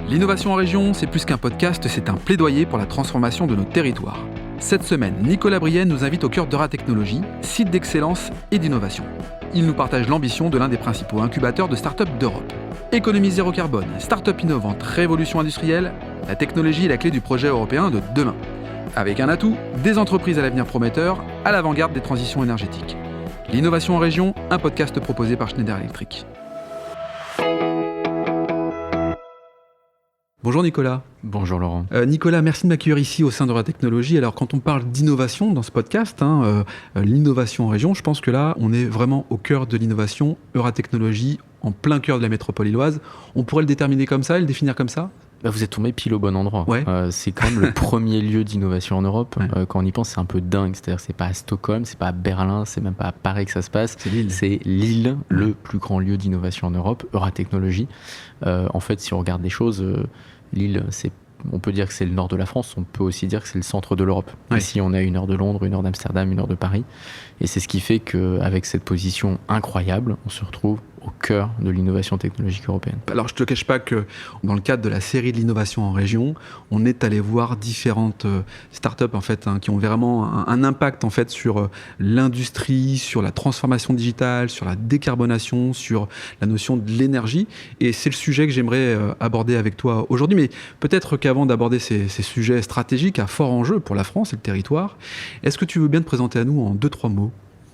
L'innovation en région, c'est plus qu'un podcast, c'est un plaidoyer pour la transformation de nos territoires. Cette semaine, Nicolas Brienne nous invite au cœur d'Euratechnologie, site d'excellence et d'innovation. Il nous partage l'ambition de l'un des principaux incubateurs de start-up d'Europe. Économie zéro carbone, start-up innovante, révolution industrielle, la technologie est la clé du projet européen de demain. Avec un atout, des entreprises à l'avenir prometteur, à l'avant-garde des transitions énergétiques. L'innovation en région, un podcast proposé par Schneider Electric. Bonjour Nicolas. Bonjour Laurent. Nicolas, merci de m'accueillir ici au sein d'Euratechnologie. Alors quand on parle d'innovation dans ce podcast, l'innovation en région, je pense que là, on est vraiment au cœur de l'innovation. Euratechnologie, en plein cœur de la métropole lilloise. On pourrait le déterminer comme ça et le définir comme ça ? Vous êtes tombé pile au bon endroit. Ouais. C'est quand même le premier lieu d'innovation en Europe. Ouais. Quand on y pense, c'est un peu dingue. C'est-à-dire que c'est pas à Stockholm, c'est pas à Berlin, c'est même pas à Paris que ça se passe. C'est Lille. C'est Lille, le plus grand lieu d'innovation en Europe, Euratechnologie. En fait, si on regarde les choses, Lille, on peut dire que c'est le nord de la France, on peut aussi dire que c'est le centre de l'Europe. Ouais. Ici, on a 1 heure de Londres, 1 heure d'Amsterdam, 1 heure de Paris. Et c'est ce qui fait qu'avec cette position incroyable, on se retrouve au cœur de l'innovation technologique européenne. Alors je te cache pas que dans le cadre de la série de l'innovation en région, on est allé voir différentes startups en fait, qui ont vraiment un impact en fait sur l'industrie, sur la transformation digitale, sur la décarbonation, sur la notion de l'énergie. Et c'est le sujet que j'aimerais aborder avec toi aujourd'hui. Mais peut-être qu'avant d'aborder ces sujets stratégiques à fort enjeu pour la France et le territoire, est-ce que tu veux bien te présenter à nous en 2-3 mots ?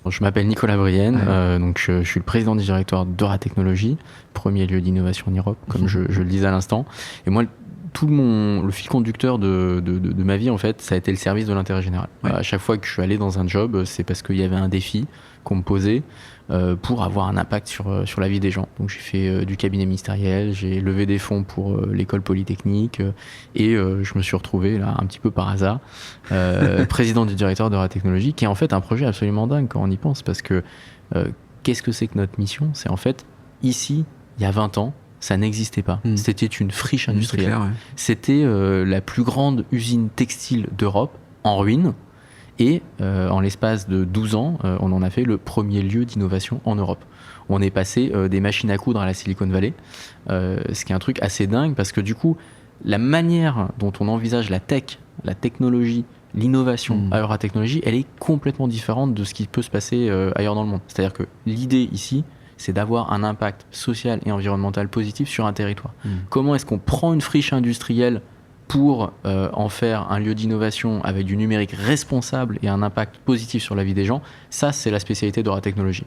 Je m'appelle Nicolas Brienne, donc je suis le président du directoire d'Euratechnologie, premier lieu d'innovation en Europe, comme je le disais à l'instant. Et moi, tout le fil conducteur de ma vie, en fait, ça a été le service de l'intérêt général. Ouais. À chaque fois que je suis allé dans un job, c'est parce qu'il y avait un défi qu'on me posait pour avoir un impact sur la vie des gens. Donc j'ai fait du cabinet ministériel, j'ai levé des fonds pour l'école polytechnique et je me suis retrouvé là un petit peu par hasard président du directeur d'Euratechnologie, qui est en fait un projet absolument dingue quand on y pense, parce que qu'est-ce que c'est que notre mission ? C'est en fait, ici, il y a 20 ans, ça n'existait pas. C'était une friche industrielle. C'est clair, ouais. C'était la plus grande usine textile d'Europe, en ruine. Et en l'espace de 12 ans, on en a fait le premier lieu d'innovation en Europe. On est passé des machines à coudre à la Silicon Valley, ce qui est un truc assez dingue, parce que du coup, la manière dont on envisage la tech, la technologie, l'innovation à Euratechnologie, elle est complètement différente de ce qui peut se passer ailleurs dans le monde. C'est-à-dire que l'idée ici, c'est d'avoir un impact social et environnemental positif sur un territoire. Comment est-ce qu'on prend une friche industrielle pour en faire un lieu d'innovation avec du numérique responsable et un impact positif sur la vie des gens? Ça, c'est la spécialité d'Euratechnologie.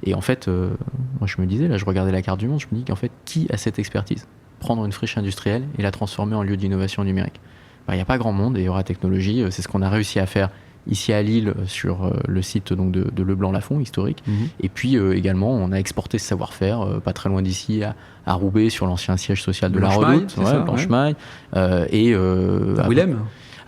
Et en fait, moi je me disais, là je regardais la carte du monde, je me dis qu'en fait, qui a cette expertise ? Prendre une friche industrielle et la transformer en lieu d'innovation numérique. Il n'y a pas grand monde, et Euratechnologie, c'est ce qu'on a réussi à faire ici à Lille, sur le site donc, de Leblanc-Lafont, historique. Et puis également, on a exporté ce savoir-faire, pas très loin d'ici, à Roubaix, sur l'ancien siège social de la Redoute, Blanchemaille, et à Willem.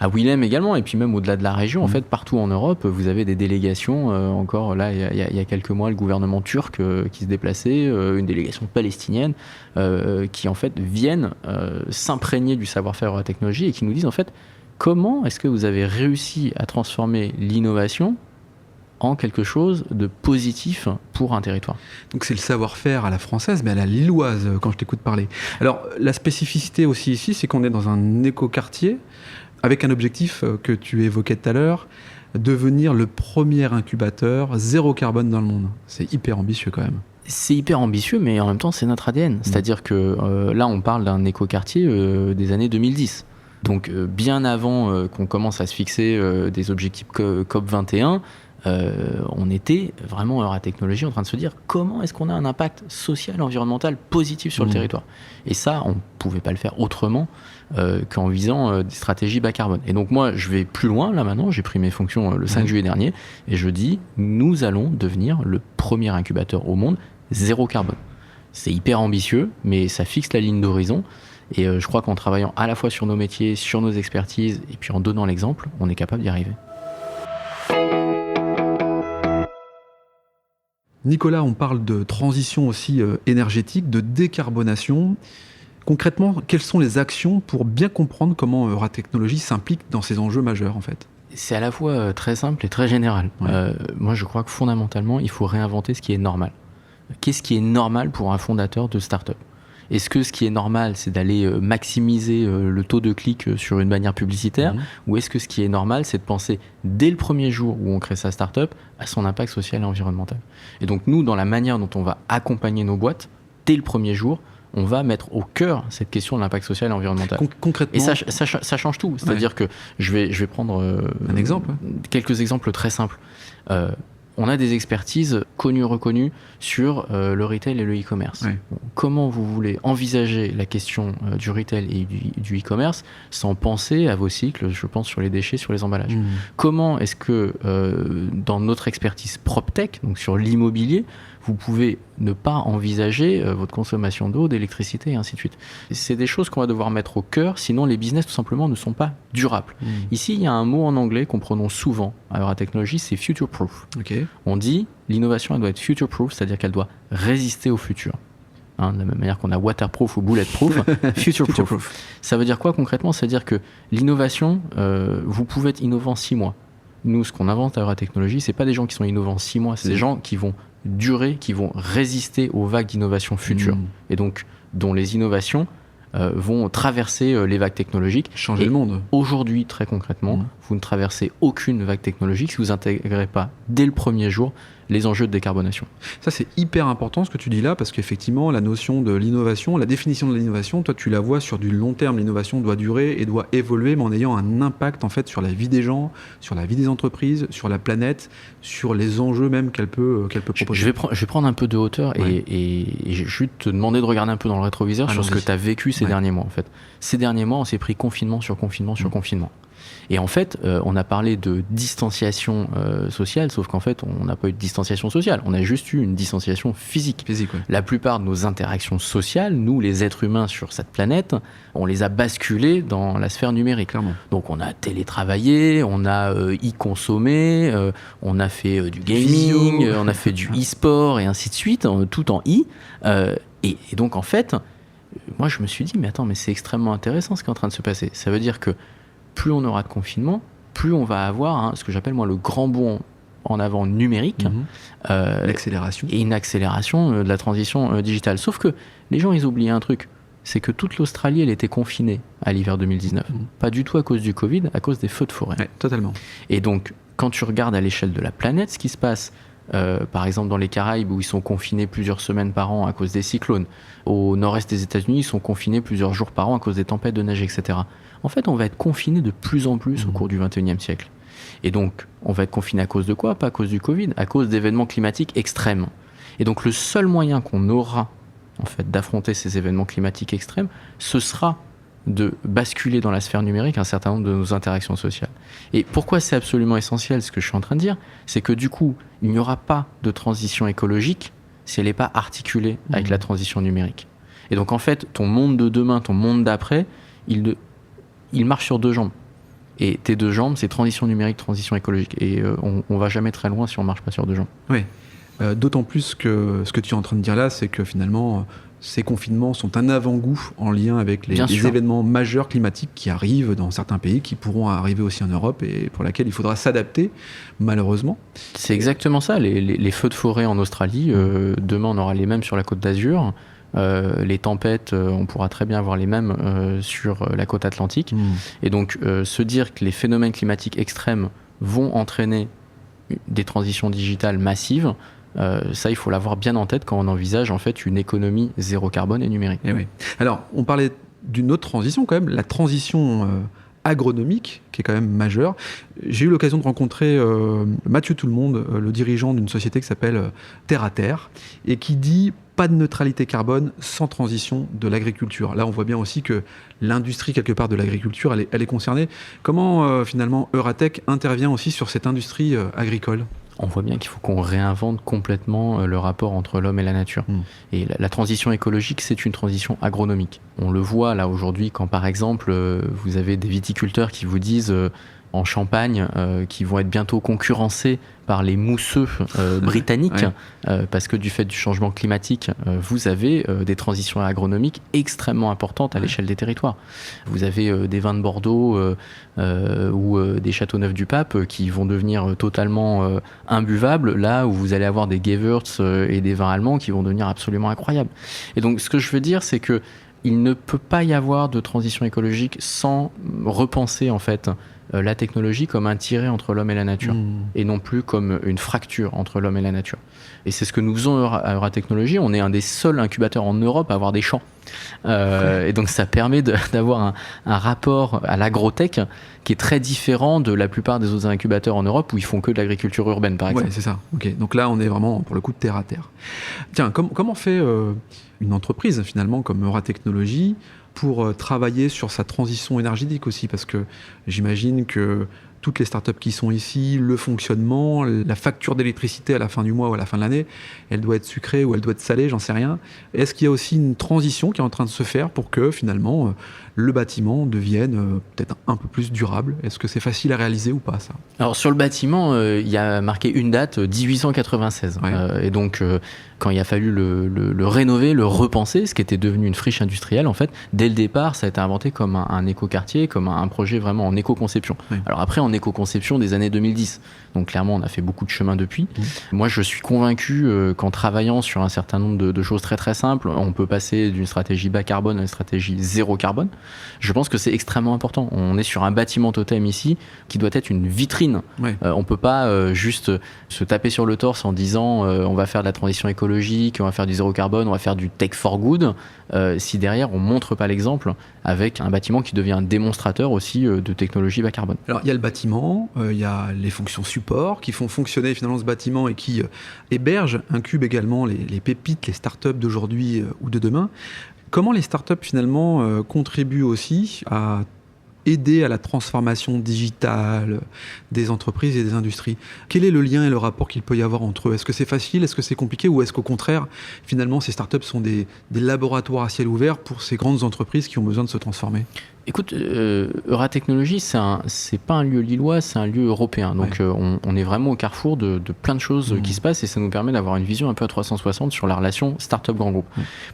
À Willem également, et puis même au-delà de la région, en fait, partout en Europe, vous avez des délégations. Encore là, il y a quelques mois, le gouvernement turc qui se déplaçait, une délégation palestinienne, qui en fait viennent s'imprégner du savoir-faire Euratechnologie et qui nous disent en fait, comment est-ce que vous avez réussi à transformer l'innovation en quelque chose de positif pour un territoire ? Donc c'est le savoir-faire à la française, mais à la lilloise, quand je t'écoute parler. Alors la spécificité aussi ici, c'est qu'on est dans un écoquartier, avec un objectif que tu évoquais tout à l'heure, devenir le premier incubateur zéro carbone dans le monde. C'est hyper ambitieux quand même. C'est hyper ambitieux, mais en même temps, c'est notre ADN. C'est-à-dire que là, on parle d'un écoquartier des années 2010. Donc bien avant qu'on commence à se fixer des objectifs COP21, on était vraiment Euratechnologie en train de se dire comment est-ce qu'on a un impact social, environnemental positif sur le territoire. Et ça, on ne pouvait pas le faire autrement qu'en visant des stratégies bas carbone. Et donc moi, je vais plus loin là maintenant, j'ai pris mes fonctions le 5 juillet dernier, et je dis, nous allons devenir le premier incubateur au monde zéro carbone. C'est hyper ambitieux, mais ça fixe la ligne d'horizon. Et je crois qu'en travaillant à la fois sur nos métiers, sur nos expertises, et puis en donnant l'exemple, on est capable d'y arriver. Nicolas, on parle de transition aussi énergétique, de décarbonation. Concrètement, quelles sont les actions pour bien comprendre comment Euratechnologie s'implique dans ces enjeux majeurs en fait ? C'est à la fois très simple et très général. Moi, je crois que fondamentalement, il faut réinventer ce qui est normal. Qu'est-ce qui est normal pour un fondateur de start-up ? Est-ce que ce qui est normal, c'est d'aller maximiser le taux de clic sur une bannière publicitaire, ou est-ce que ce qui est normal, c'est de penser dès le premier jour où on crée sa startup à son impact social et environnemental? Et donc nous, dans la manière dont on va accompagner nos boîtes, dès le premier jour, on va mettre au cœur cette question de l'impact social et environnemental. Concrètement, et ça change tout. C'est-à-dire que je vais prendre un exemple. Quelques exemples très simples. On a des expertises connues, reconnues sur le retail et le e-commerce. Ouais. Bon, comment vous voulez envisager la question du retail et du e-commerce sans penser à vos cycles, je pense, sur les déchets, sur les emballages. Comment est-ce que dans notre expertise PropTech, donc sur l'immobilier, vous pouvez ne pas envisager votre consommation d'eau, d'électricité et ainsi de suite. C'est des choses qu'on va devoir mettre au cœur, sinon les business tout simplement ne sont pas durables. Ici, il y a un mot en anglais qu'on prononce souvent à Euratechnologies, c'est future-proof. Okay. On dit l'innovation, elle doit être future-proof, c'est-à-dire qu'elle doit résister au futur. De la même manière qu'on a waterproof ou bulletproof, future-proof. Ça veut dire quoi concrètement? Ça veut dire que l'innovation, vous pouvez être innovant 6 mois. Nous, ce qu'on invente à Euratechnologies, c'est pas des gens qui sont innovants 6 mois, c'est des gens qui vont durer, qui vont résister aux vagues d'innovation futures. Et donc, dont les innovations vont traverser les vagues technologiques. Changer le monde. Aujourd'hui, très concrètement, vous ne traversez aucune vague technologique si vous n'intégrez pas, dès le premier jour, les enjeux de décarbonation. Ça, c'est hyper important ce que tu dis là, parce qu'effectivement, la notion de l'innovation, la définition de l'innovation, toi, tu la vois sur du long terme. L'innovation doit durer et doit évoluer, mais en ayant un impact en fait sur la vie des gens, sur la vie des entreprises, sur la planète, sur les enjeux même qu'elle peut proposer. Je vais prendre un peu de hauteur et je vais te demander de regarder un peu dans le rétroviseur sur ce que tu as vécu ces derniers mois. En fait. Ces derniers mois, on s'est pris confinement sur confinement sur confinement. Et en fait, on a parlé de distanciation sociale, sauf qu'en fait, on n'a pas eu de distanciation sociale. On a juste eu une distanciation physique. La plupart de nos interactions sociales, nous, les êtres humains sur cette planète, on les a basculées dans la sphère numérique. Clairement. Donc, on a télétravaillé, on a e-consommé, on a fait du gaming, on a fait du e-sport et ainsi de suite, tout en et donc, en fait, moi, je me suis dit, mais attends, mais c'est extrêmement intéressant ce qui est en train de se passer. Ça veut dire que plus on aura de confinement, plus on va avoir ce que j'appelle moi le grand bond en avant numérique, l'accélération. Et une accélération de la transition digitale. Sauf que les gens, ils oublient un truc, c'est que toute l'Australie, elle était confinée à l'hiver 2019. Pas du tout à cause du Covid, à cause des feux de forêt. Ouais, totalement. Et donc, quand tu regardes à l'échelle de la planète, ce qui se passe, par exemple dans les Caraïbes où ils sont confinés plusieurs semaines par an à cause des cyclones, au nord-est des États-Unis, ils sont confinés plusieurs jours par an à cause des tempêtes de neige, etc. En fait, on va être confiné de plus en plus au cours du XXIe siècle. Et donc, on va être confiné à cause de quoi? Pas à cause du Covid, à cause d'événements climatiques extrêmes. Et donc, le seul moyen qu'on aura en fait, d'affronter ces événements climatiques extrêmes, ce sera de basculer dans la sphère numérique un certain nombre de nos interactions sociales. Et pourquoi c'est absolument essentiel, ce que je suis en train de dire, c'est que du coup, il n'y aura pas de transition écologique si elle n'est pas articulée avec la transition numérique. Et donc, en fait, ton monde de demain, ton monde d'après, il marche sur 2 jambes. Et tes 2 jambes, c'est transition numérique, transition écologique. Et on va jamais très loin si on marche pas sur 2 jambes. Oui. D'autant plus que ce que tu es en train de dire là, c'est que finalement, ces confinements sont un avant-goût en lien avec les événements majeurs climatiques qui arrivent dans certains pays, qui pourront arriver aussi en Europe et pour lesquels il faudra s'adapter, malheureusement. C'est exactement ça. Les feux de forêt en Australie, demain on aura les mêmes sur la côte d'Azur. Les tempêtes, on pourra très bien avoir les mêmes sur la côte atlantique. Et donc, se dire que les phénomènes climatiques extrêmes vont entraîner des transitions digitales massives, ça, il faut l'avoir bien en tête quand on envisage en fait une économie zéro carbone et numérique. Et oui. Alors, on parlait d'une autre transition quand même, la transition agronomique, qui est quand même majeure. J'ai eu l'occasion de rencontrer Mathieu Tout-le-Monde, le dirigeant d'une société qui s'appelle Terre à Terre, et qui dit pas de neutralité carbone sans transition de l'agriculture. Là, on voit bien aussi que l'industrie, quelque part, de l'agriculture, elle est concernée. Comment, finalement, Euratech intervient aussi sur cette industrie agricole ? On voit bien qu'il faut qu'on réinvente complètement le rapport entre l'homme et la nature. Et la transition écologique, c'est une transition agronomique. On le voit là aujourd'hui quand, par exemple, vous avez des viticulteurs qui vous disent en Champagne qui vont être bientôt concurrencés par les mousseux britanniques, parce que du fait du changement climatique, vous avez des transitions agronomiques extrêmement importantes à l'échelle des territoires. Vous avez des vins de Bordeaux ou des Châteauneuf-du-Pape qui vont devenir totalement imbuvables, là où vous allez avoir des Gewürz et des vins allemands qui vont devenir absolument incroyables. Et donc ce que je veux dire, c'est que il ne peut pas y avoir de transition écologique sans repenser en fait la technologie comme un tiret entre l'homme et la nature, et non plus comme une fracture entre l'homme et la nature. Et c'est ce que nous faisons à Euratechnologies. On est un des seuls incubateurs en Europe à avoir des champs. Et donc ça permet d'avoir un rapport à l'agrotech qui est très différent de la plupart des autres incubateurs en Europe où ils font que de l'agriculture urbaine, par exemple. Oui, c'est ça. Okay. Donc là, on est vraiment, pour le coup, de terre à terre. Tiens, comment fait une entreprise, finalement, comme Euratechnologies, pour travailler sur sa transition énergétique aussi, parce que j'imagine que toutes les startups qui sont ici, le fonctionnement, la facture d'électricité à la fin du mois ou à la fin de l'année, elle doit être sucrée ou elle doit être salée, j'en sais rien. Est-ce qu'il y a aussi une transition qui est en train de se faire pour que finalement le bâtiment devienne peut-être un peu plus durable? Est-ce que c'est facile à réaliser ou pas, ça? Alors sur le bâtiment, il y a marqué une date, 1896. Et donc quand il a fallu le rénover, le repenser, ce qui était devenu une friche industrielle, en fait, dès le départ, ça a été inventé comme un éco-quartier, comme un projet vraiment en éco-conception. Alors après, en éco-conception des années 2010. Donc clairement, on a fait beaucoup de chemin depuis. Moi, je suis convaincu qu'en travaillant sur un certain nombre de choses très très simples, on peut passer d'une stratégie bas carbone à une stratégie zéro carbone. Je pense que c'est extrêmement important. On est sur un bâtiment totem ici qui doit être une vitrine. On peut pas juste se taper sur le torse en disant on va faire de la transition écologique, on va faire du zéro carbone, on va faire du tech for good, si derrière on montre pas l'exemple avec un bâtiment qui devient un démonstrateur aussi de technologie bas carbone. Alors il y a le bâtiment, il y a les fonctions support qui font fonctionner finalement ce bâtiment et qui hébergent, incubent également les pépites, les startups d'aujourd'hui ou de demain. Comment les startups finalement contribuent aussi à aider à la transformation digitale des entreprises et des industries? Quel est le lien et le rapport qu'il peut y avoir entre eux? Est-ce que c'est facile? Est-ce que c'est compliqué? Ou est-ce qu'au contraire, finalement, ces startups sont des laboratoires à ciel ouvert pour ces grandes entreprises qui ont besoin de se transformer? Écoute, Euratechnologies, c'est pas un lieu lillois, c'est un lieu européen. Donc on est vraiment au carrefour de plein de choses qui se passent et ça nous permet d'avoir une vision un peu à 360 sur la relation start-up-grand groupe.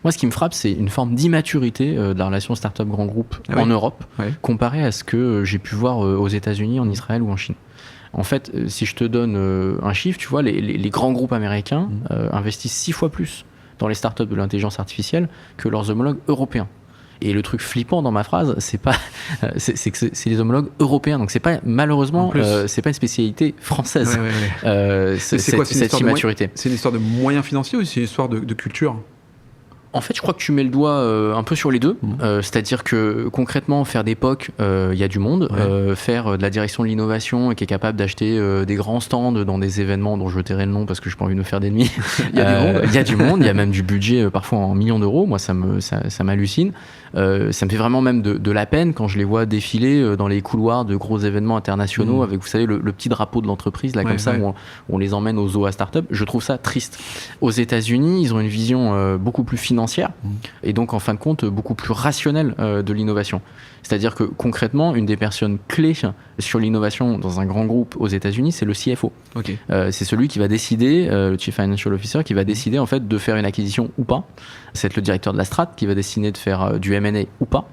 Moi, ce qui me frappe, c'est une forme d'immaturité de la relation start-up-grand groupe en Europe, comparée à ce que j'ai pu voir aux États-Unis, en Israël ou en Chine. En fait, si je te donne un chiffre, tu vois, les grands groupes américains investissent 6 fois plus dans les startups de l'intelligence artificielle que leurs homologues européens. Et le truc flippant dans ma phrase, c'est que c'est les homologues européens. Donc c'est pas, malheureusement, c'est pas une spécialité française. C'est quoi, cette immaturité? C'est une histoire de moyens financiers ou c'est une histoire de culture? En fait, je crois que tu mets le doigt un peu sur les deux. C'est-à-dire que concrètement, faire des POC, il y a du monde. Faire de la direction de l'innovation qui est capable d'acheter des grands stands dans des événements dont je tairai le nom parce que je n'ai pas envie de me faire d'ennemis. Il y a du monde, il y a même du budget parfois en millions d'euros. Moi, ça m'hallucine. Ça me fait vraiment même de la peine quand je les vois défiler dans les couloirs de gros événements internationaux avec, vous savez, le petit drapeau de l'entreprise, là, comme ça, où on les emmène aux zoo à start-up. Je trouve ça triste. Aux États-Unis, ils ont une vision beaucoup plus financière et donc en fin de compte beaucoup plus rationnelle de l'innovation. C'est-à-dire que concrètement, une des personnes clés sur l'innovation dans un grand groupe aux États-Unis, c'est le CFO. C'est celui qui va décider, le Chief Financial Officer, qui va décider en fait de faire une acquisition ou pas. C'est le directeur de la strat qui va décider de faire du M&A ou pas.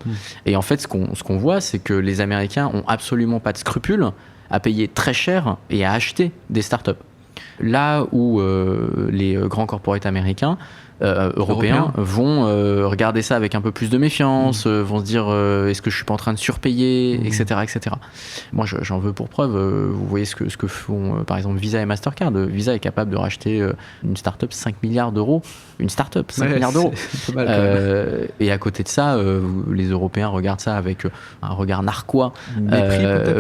Et en fait, ce qu'on voit, c'est que les Américains ont absolument pas de scrupules à payer très cher et à acheter des startups. Là où les grands corporates américains européens vont regarder ça avec un peu plus de méfiance, vont se dire est-ce que je suis pas en train de surpayer, etc., etc. Moi, j'en veux pour preuve. Vous voyez ce que font par exemple Visa et Mastercard. Visa est capable de racheter une start-up 5 milliards d'euros. Une start-up 5 milliards d'euros. C'est pas mal, et à côté de ça, les Européens regardent ça avec un regard narquois,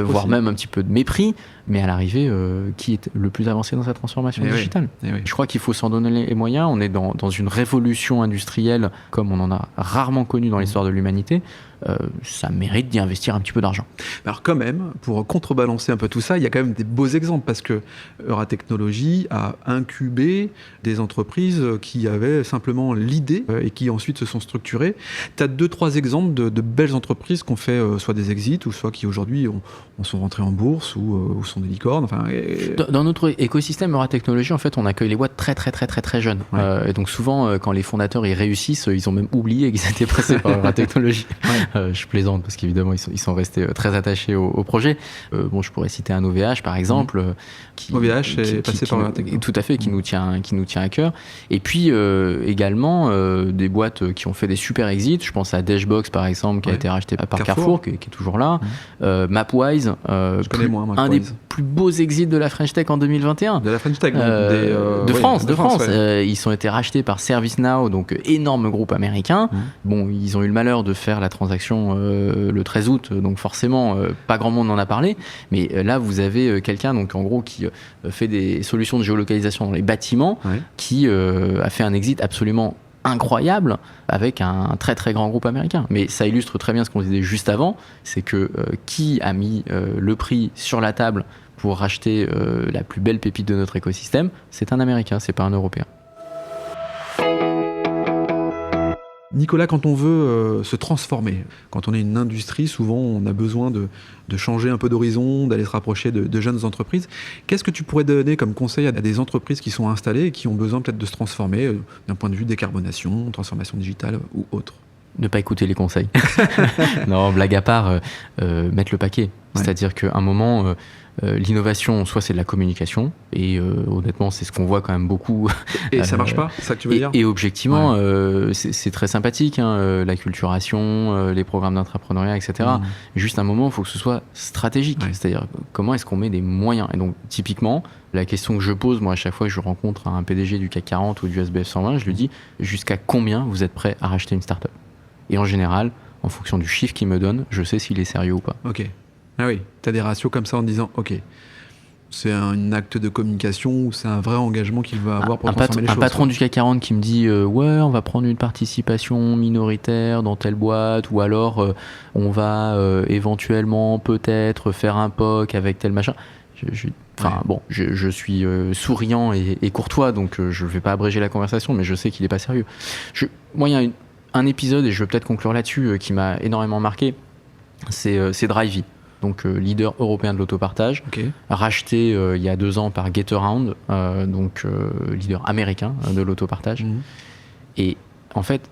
voire même un petit peu de mépris. Mais à l'arrivée, qui est le plus avancé dans sa transformation digitale? Je crois qu'il faut s'en donner les moyens. On est dans une révolution industrielle comme on en a rarement connu dans l'histoire de l'humanité. ça mérite d'y investir un petit peu d'argent. Alors quand même, pour contrebalancer un peu tout ça, il y a quand même des beaux exemples parce que Euratechnologies a incubé des entreprises qui avaient simplement l'idée et qui ensuite se sont structurées. Tu as 2-3 exemples de belles entreprises qui ont fait soit des exits ou soit qui aujourd'hui sont rentrées en bourse ou sont des licornes. Enfin, Dans notre écosystème Euratechnologies, en fait, on accueille les boîtes très très très très très jeunes. Ouais. Et donc souvent, quand les fondateurs ils réussissent, ils ont même oublié qu'ils étaient passés par Euratechnologies. Ouais. Je plaisante parce qu'évidemment ils sont restés très attachés au projet. Bon, je pourrais citer un OVH par exemple. OVH est passé par Euratechnologies. Tout à fait, qui nous tient à cœur. Et puis également des boîtes qui ont fait des super exits. Je pense à Dashbox par exemple, qui a été racheté par Carrefour, qui est toujours là. Mapwise, un des plus beaux exits de la French Tech en 2021. De la French Tech, de France. Ouais. Ils ont été rachetés par ServiceNow, donc énorme groupe américain. Bon, ils ont eu le malheur de faire la transaction le 13 août, donc forcément, pas grand monde en a parlé. Mais là, vous avez quelqu'un, donc en gros, qui fait des solutions de géolocalisation dans les bâtiments, qui a fait un exit absolument incroyable avec un très très grand groupe américain. Mais ça illustre très bien ce qu'on disait juste avant, c'est que qui a mis le prix sur la table pour racheter la plus belle pépite de notre écosystème, c'est un Américain, c'est pas un Européen. Nicolas, quand on veut se transformer, quand on est une industrie, souvent on a besoin de changer un peu d'horizon, d'aller se rapprocher de jeunes entreprises. Qu'est-ce que tu pourrais donner comme conseil à des entreprises qui sont installées et qui ont besoin peut-être de se transformer d'un point de vue décarbonation, transformation digitale ou autre ? Ne pas écouter les conseils. Non, blague à part, mettre le paquet. Ouais. C'est-à-dire qu'à un moment, l'innovation, soit c'est de la communication, et honnêtement, c'est ce qu'on voit quand même beaucoup. Et ça marche pas, c'est ça que tu veux dire ? Et objectivement, c'est très sympathique, l'acculturation, les programmes d'entrepreneuriat, etc. Juste un moment, il faut que ce soit stratégique. Ouais. C'est-à-dire, comment est-ce qu'on met des moyens ? Et donc, typiquement, la question que je pose, moi, à chaque fois que je rencontre un PDG du CAC 40 ou du SBF 120, je lui dis, jusqu'à combien vous êtes prêt à racheter une start-up ? Et en général, en fonction du chiffre qu'il me donne, je sais s'il est sérieux ou pas. Ok. Ah oui, tu as des ratios comme ça en disant, ok, c'est un acte de communication ou c'est un vrai engagement qu'il va avoir pour transformer les choses. Un patron du CAC 40 qui me dit, ouais, on va prendre une participation minoritaire dans telle boîte, ou alors on va éventuellement peut-être faire un POC avec tel machin. Je suis souriant et courtois, donc je ne vais pas abréger la conversation, mais je sais qu'il n'est pas sérieux. Moi, il y a un épisode, et je vais peut-être conclure là-dessus, qui m'a énormément marqué, c'est Drivey, donc leader européen de l'autopartage, racheté il y a 2 ans par Getaround, donc leader américain de l'autopartage. Et en fait,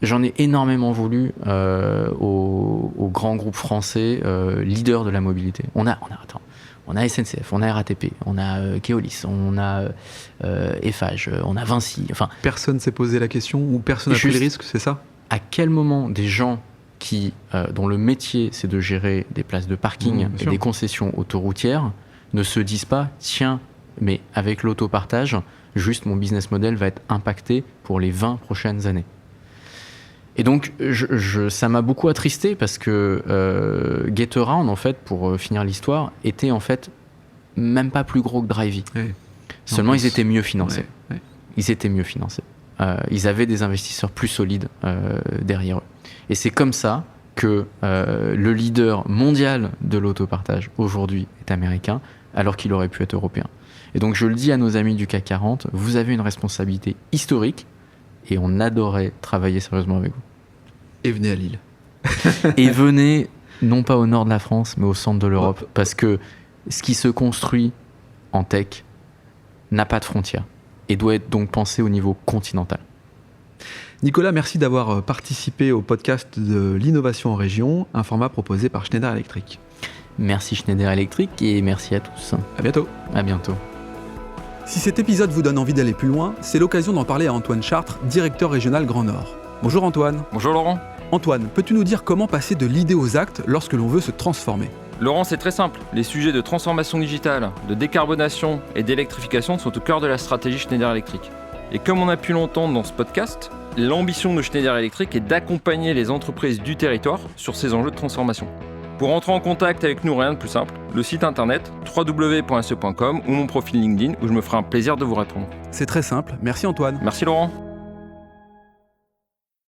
j'en ai énormément voulu aux grands groupes français, leaders de la mobilité. On a SNCF, on a RATP, on a Keolis, on a Eiffage, on a Vinci. Enfin, personne s'est posé la question ou personne n'a pris les risques, c'est ça ? À quel moment des gens dont le métier c'est de gérer des places de parking et des concessions autoroutières ne se disent pas, tiens, mais avec l'autopartage, juste mon business model va être impacté pour les 20 prochaines années. Et donc, ça m'a beaucoup attristé parce que Getaround, en fait, pour finir l'histoire, était en fait même pas plus gros que Drivey. Ouais. Seulement, ils étaient mieux financés. Ouais. Ils étaient mieux financés. Ils avaient des investisseurs plus solides derrière eux. Et c'est comme ça que le leader mondial de l'autopartage aujourd'hui est américain, alors qu'il aurait pu être européen. Et donc, je le dis à nos amis du CAC 40, vous avez une responsabilité historique. Et on adorait travailler sérieusement avec vous. Et venez à Lille. Et venez, non pas au nord de la France, mais au centre de l'Europe. Parce que ce qui se construit en tech n'a pas de frontières et doit être donc pensé au niveau continental. Nicolas, merci d'avoir participé au podcast de l'innovation en région, un format proposé par Schneider Electric. Merci Schneider Electric et merci à tous. À bientôt. À bientôt. Si cet épisode vous donne envie d'aller plus loin, c'est l'occasion d'en parler à Antoine Chartres, directeur régional Grand Nord. Bonjour Antoine. Bonjour Laurent. Antoine, peux-tu nous dire comment passer de l'idée aux actes lorsque l'on veut se transformer ? Laurent, c'est très simple. Les sujets de transformation digitale, de décarbonation et d'électrification sont au cœur de la stratégie Schneider Electric. Et comme on a pu l'entendre dans ce podcast, l'ambition de Schneider Electric est d'accompagner les entreprises du territoire sur ces enjeux de transformation. Pour entrer en contact avec nous, rien de plus simple, le site internet www.se.com ou mon profil LinkedIn où je me ferai un plaisir de vous répondre. C'est très simple, merci Antoine. Merci Laurent.